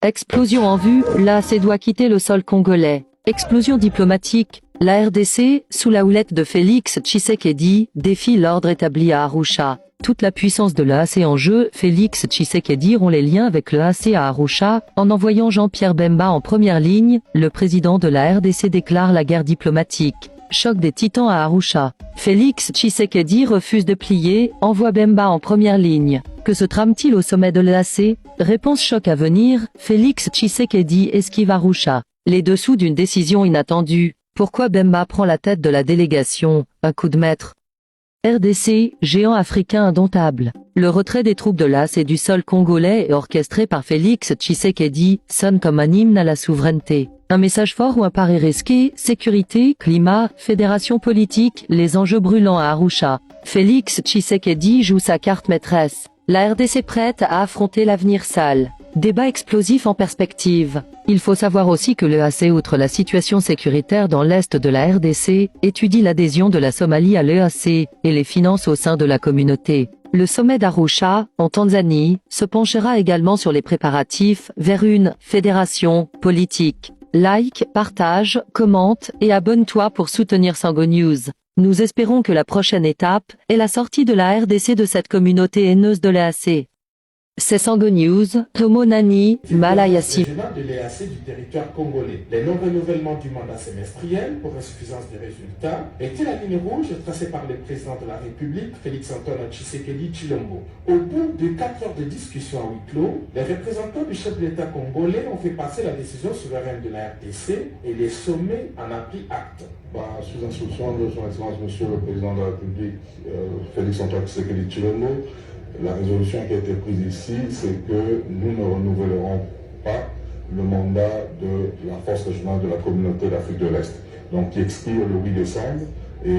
Explosion en vue, l'AAC doit quitter le sol congolais. Explosion diplomatique, la RDC, sous la houlette de Félix Tshisekedi, défie l'ordre établi à Arusha. Toute la puissance de l'AAC en jeu, Félix Tshisekedi rompt les liens avec l'AAC à Arusha, en envoyant Jean-Pierre Bemba en première ligne, le président de la RDC déclare la guerre diplomatique. Choc des titans à Arusha. Félix Tshisekedi refuse de plier, envoie Bemba en première ligne. Que se trame-t-il au sommet de l'AAC? Réponse choc à venir, Félix Tshisekedi esquive Arusha. Les dessous d'une décision inattendue. Pourquoi Bemba prend la tête de la délégation? Un coup de maître. RDC, géant africain indomptable. Le retrait des troupes de l'AAC du sol congolais et orchestré par Félix Tshisekedi sonne comme un hymne à la souveraineté. Un message fort ou un pari risqué, sécurité, climat, fédération politique, les enjeux brûlants à Arusha. Félix Tshisekedi joue sa carte maîtresse. La RDC prête à affronter l'avenir sale. Débat explosif en perspective. Il faut savoir aussi que l'EAC, outre la situation sécuritaire dans l'est de la RDC, étudie l'adhésion de la Somalie à l'EAC et les finances au sein de la communauté. Le sommet d'Arusha, en Tanzanie, se penchera également sur les préparatifs vers une fédération politique. Like, partage, commente et abonne-toi pour soutenir Sango News. Nous espérons que la prochaine étape est la sortie de la RDC de cette communauté haineuse de l'EAC. C'est Sango News, Tomo Nani, Malayasi. Régional de l'EAC du territoire congolais. Les non-renouvellements du mandat semestriel pour insuffisance des résultats étaient la ligne rouge tracée par le président de la République, Félix-Antoine Tshisekedi Tshilombo. Au bout de 4 heures de discussion à huis clos, les représentants du chef de l'État congolais ont fait passer la décision souveraine de la RDC et les sommets en a pris acte. Sous instruction de son Excellence Monsieur le Président de la République, Félix-Antoine Tshisekedi Tshilombo, la résolution qui a été prise ici, c'est que nous ne renouvellerons pas le mandat de la force régionale de la communauté d'Afrique de l'Est, donc qui expire le 8 décembre, et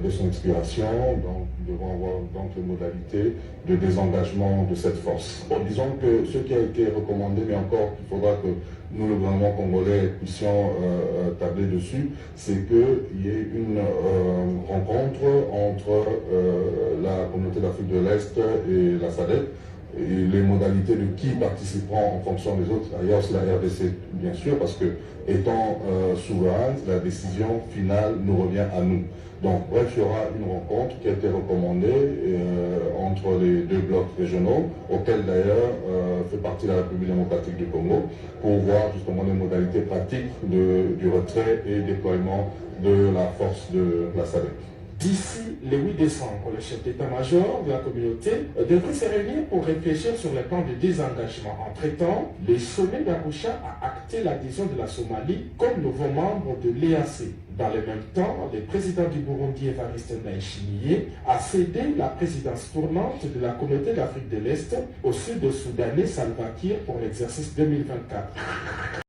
de son expiration, donc, nous devons avoir donc les modalités de désengagement de cette force. Bon, disons que ce qui a été recommandé, mais encore il faudra que nous, le gouvernement congolais, puissions tabler dessus, c'est qu'il y ait une rencontre entre la communauté d'Afrique de l'Est et la SADC, et les modalités de qui participeront en fonction des autres. D'ailleurs, c'est la RDC, bien sûr, parce que étant souveraine, la décision finale nous revient à nous. Donc, bref, il y aura une rencontre qui a été recommandée entre les deux blocs régionaux, auxquels d'ailleurs fait partie la République démocratique du Congo, pour voir justement les modalités pratiques du retrait et déploiement de la force de la SADC. D'ici le 8 décembre, le chef d'état-major de la communauté devrait se réunir pour réfléchir sur le plan de désengagement. Entre-temps, le sommet d'Arusha a acté l'adhésion de la Somalie comme nouveau membre de l'EAC. Dans le même temps, le président du Burundi, Evariste Ndayishimiye, a cédé la présidence tournante de la communauté d'Afrique de l'Est au sud-soudanais Salva Kiir pour l'exercice 2024.